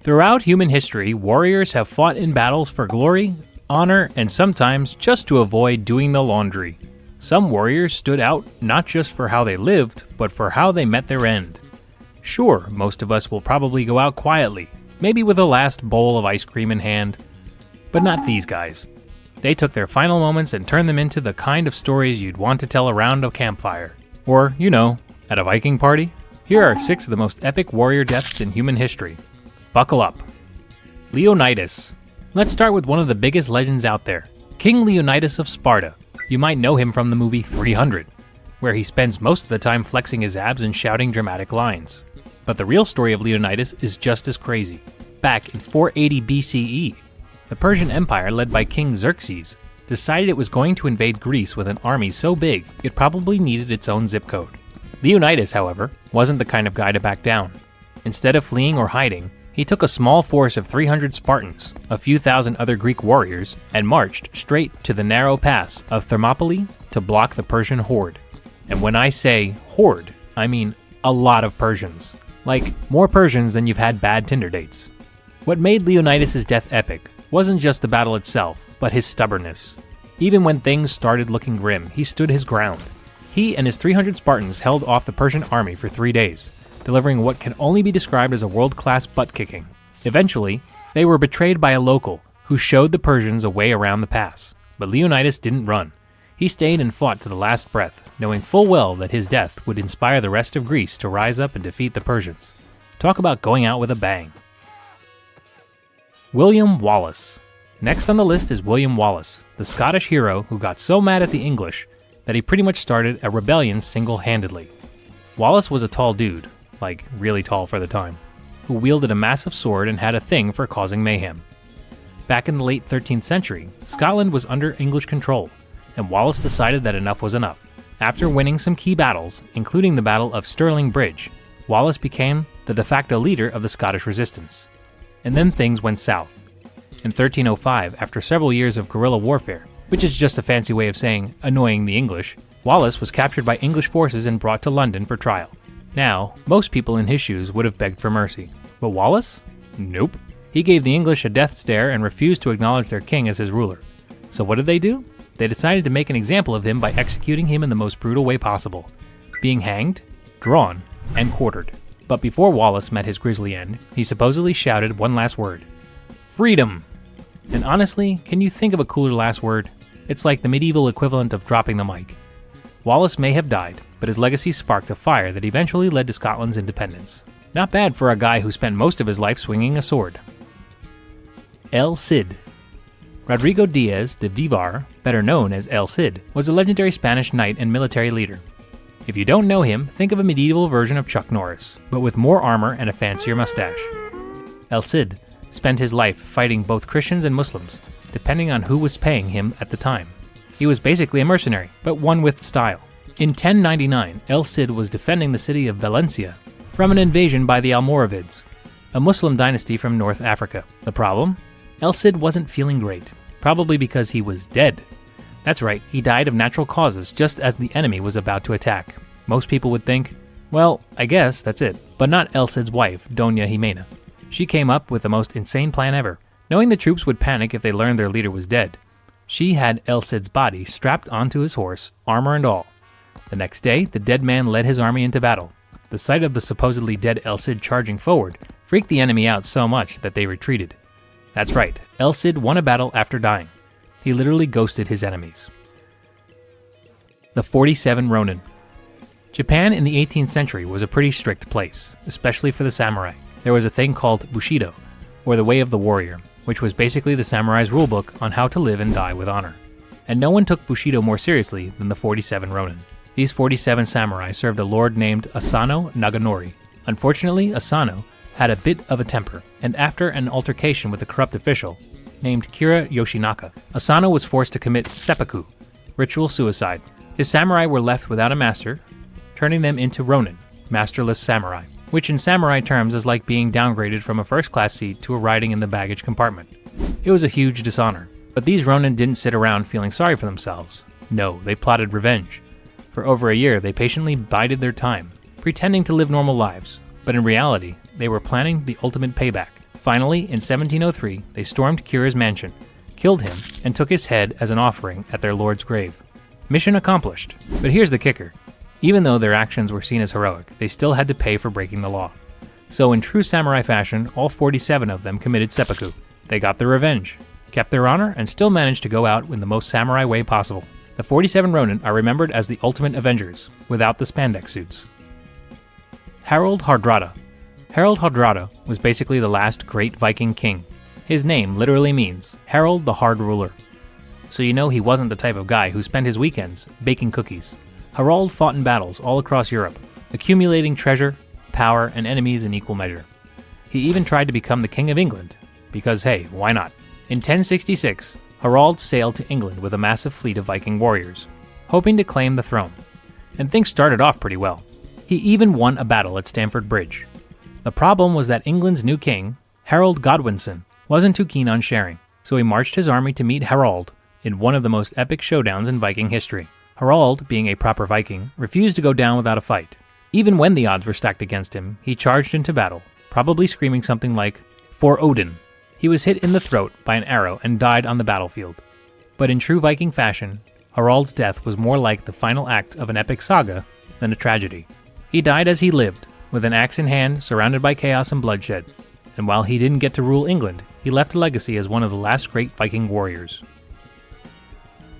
Throughout human history, warriors have fought in battles for glory, honor, and sometimes just to avoid doing the laundry. Some warriors stood out not just for how they lived, but for how they met their end. Sure, most of us will probably go out quietly, maybe with a last bowl of ice cream in hand. But not these guys. They took their final moments and turned them into the kind of stories you'd want to tell around a campfire. Or, at a Viking party. Here are 6 of the most epic warrior deaths in human history. Buckle up. Leonidas. Let's start with one of the biggest legends out there, King Leonidas of Sparta. You might know him from the movie 300, where he spends most of the time flexing his abs and shouting dramatic lines. But the real story of Leonidas is just as crazy. Back in 480 BCE, the Persian Empire, led by King Xerxes, decided it was going to invade Greece with an army so big it probably needed its own zip code. Leonidas, however, wasn't the kind of guy to back down. Instead of fleeing or hiding, he took a small force of 300 Spartans, a few thousand other Greek warriors, and marched straight to the narrow pass of Thermopylae to block the Persian horde. And when I say horde, I mean a lot of Persians. Like, more Persians than you've had bad Tinder dates. What made Leonidas' death epic wasn't just the battle itself, but his stubbornness. Even when things started looking grim, he stood his ground. He and his 300 Spartans held off the Persian army for 3 days, delivering what can only be described as a world-class butt-kicking. Eventually, they were betrayed by a local, who showed the Persians a way around the pass. But Leonidas didn't run. He stayed and fought to the last breath, knowing full well that his death would inspire the rest of Greece to rise up and defeat the Persians. Talk about going out with a bang. William Wallace. Next on the list is William Wallace, the Scottish hero who got so mad at the English that he pretty much started a rebellion single-handedly. Wallace was a tall dude, like really tall for the time, who wielded a massive sword and had a thing for causing mayhem. Back in the late 13th century, Scotland was under English control, and Wallace decided that enough was enough. After winning some key battles, including the Battle of Stirling Bridge, Wallace became the de facto leader of the Scottish resistance. And then things went south. In 1305, after several years of guerrilla warfare, which is just a fancy way of saying annoying the English, Wallace was captured by English forces and brought to London for trial. Now, most people in his shoes would have begged for mercy. But Wallace? Nope. He gave the English a death stare and refused to acknowledge their king as his ruler. So what did they do? They decided to make an example of him by executing him in the most brutal way possible, being hanged, drawn, and quartered. But before Wallace met his grisly end, he supposedly shouted one last word: freedom! And honestly, can you think of a cooler last word? It's like the medieval equivalent of dropping the mic. Wallace may have died, but his legacy sparked a fire that eventually led to Scotland's independence. Not bad for a guy who spent most of his life swinging a sword. El Cid. Rodrigo Diaz de Vivar, better known as El Cid, was a legendary Spanish knight and military leader. If you don't know him, think of a medieval version of Chuck Norris, but with more armor and a fancier mustache. El Cid spent his life fighting both Christians and Muslims, depending on who was paying him at the time. He was basically a mercenary, but one with style. In 1099, El Cid was defending the city of Valencia from an invasion by the Almoravids, a Muslim dynasty from North Africa. The problem? El Cid wasn't feeling great, probably because he was dead. That's right, he died of natural causes just as the enemy was about to attack. Most people would think, well, I guess that's it. But not El Cid's wife, Doña Jimena. She came up with the most insane plan ever. Knowing the troops would panic if they learned their leader was dead, she had El Cid's body strapped onto his horse, armor and all. The next day, the dead man led his army into battle. The sight of the supposedly dead El Cid charging forward freaked the enemy out so much that they retreated. That's right, El Cid won a battle after dying. He literally ghosted his enemies. The 47 Ronin. Japan in the 18th century was a pretty strict place, especially for the samurai. There was a thing called Bushido, or the Way of the Warrior, which was basically the samurai's rulebook on how to live and die with honor. And no one took Bushido more seriously than the 47 Ronin. These 47 samurai served a lord named Asano Naganori. Unfortunately, Asano had a bit of a temper, and after an altercation with a corrupt official named Kira Yoshinaka, Asano was forced to commit seppuku, ritual suicide. His samurai were left without a master, turning them into Ronin, masterless samurai, which in samurai terms is like being downgraded from a first-class seat to a riding in the baggage compartment. It was a huge dishonor, but these Ronin didn't sit around feeling sorry for themselves. No, they plotted revenge. For over a year, they patiently bided their time, pretending to live normal lives, but in reality, they were planning the ultimate payback. Finally, in 1703, they stormed Kira's mansion, killed him, and took his head as an offering at their lord's grave. Mission accomplished. But here's the kicker. Even though their actions were seen as heroic, they still had to pay for breaking the law. So in true samurai fashion, all 47 of them committed seppuku. They got their revenge, kept their honor, and still managed to go out in the most samurai way possible. The 47 Ronin are remembered as the ultimate Avengers, without the spandex suits. Harald Hardrada. Harald Hardrada was basically the last great Viking king. His name literally means Harald the Hard Ruler. So you know he wasn't the type of guy who spent his weekends baking cookies. Harald fought in battles all across Europe, accumulating treasure, power, and enemies in equal measure. He even tried to become the King of England, because hey, why not? In 1066, Harald sailed to England with a massive fleet of Viking warriors, hoping to claim the throne. And things started off pretty well. He even won a battle at Stamford Bridge. The problem was that England's new king, Harold Godwinson, wasn't too keen on sharing, so he marched his army to meet Harald in one of the most epic showdowns in Viking history. Harald, being a proper Viking, refused to go down without a fight. Even when the odds were stacked against him, he charged into battle, probably screaming something like, "For Odin." He was hit in the throat by an arrow and died on the battlefield. But in true Viking fashion, Harald's death was more like the final act of an epic saga than a tragedy. He died as he lived, with an axe in hand, surrounded by chaos and bloodshed. And while he didn't get to rule England, he left a legacy as one of the last great Viking warriors.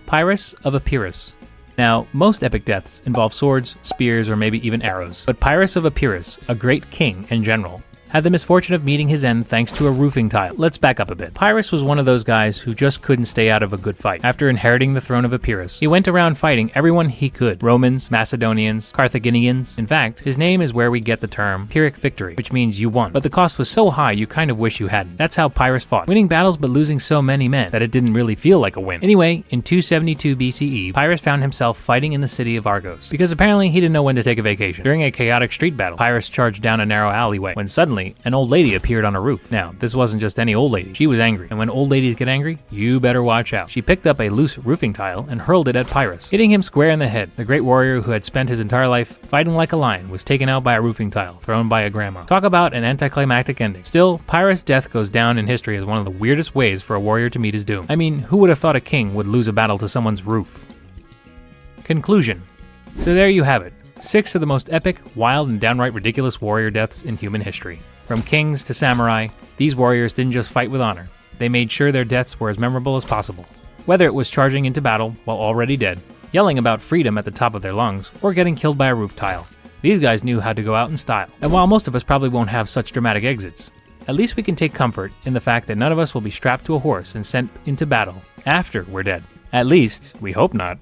Pyrrhus of Epirus. Now, most epic deaths involve swords, spears, or maybe even arrows. But Pyrrhus of Epirus, a great king and general, had the misfortune of meeting his end thanks to a roofing tile. Let's back up a bit. Pyrrhus was one of those guys who just couldn't stay out of a good fight. After inheriting the throne of Epirus, he went around fighting everyone he could. Romans, Macedonians, Carthaginians. In fact, his name is where we get the term Pyrrhic victory, which means you won. But the cost was so high you kind of wish you hadn't. That's how Pyrrhus fought, winning battles but losing so many men that it didn't really feel like a win. Anyway, in 272 BCE, Pyrrhus found himself fighting in the city of Argos, because apparently he didn't know when to take a vacation. During a chaotic street battle, Pyrrhus charged down a narrow alleyway, when suddenly, an old lady appeared on a roof. Now, this wasn't just any old lady. She was angry, and when old ladies get angry, you better watch out. She picked up a loose roofing tile and hurled it at Pyrrhus, hitting him square in the head. The great warrior who had spent his entire life fighting like a lion was taken out by a roofing tile, thrown by a grandma. Talk about an anticlimactic ending. Still, Pyrrhus' death goes down in history as one of the weirdest ways for a warrior to meet his doom. I mean, who would have thought a king would lose a battle to someone's roof? Conclusion. So there you have it. 6 of the most epic, wild, and downright ridiculous warrior deaths in human history. From kings to samurai, these warriors didn't just fight with honor. They made sure their deaths were as memorable as possible. Whether it was charging into battle while already dead, yelling about freedom at the top of their lungs, or getting killed by a roof tile, these guys knew how to go out in style. And while most of us probably won't have such dramatic exits, at least we can take comfort in the fact that none of us will be strapped to a horse and sent into battle after we're dead. At least, we hope not.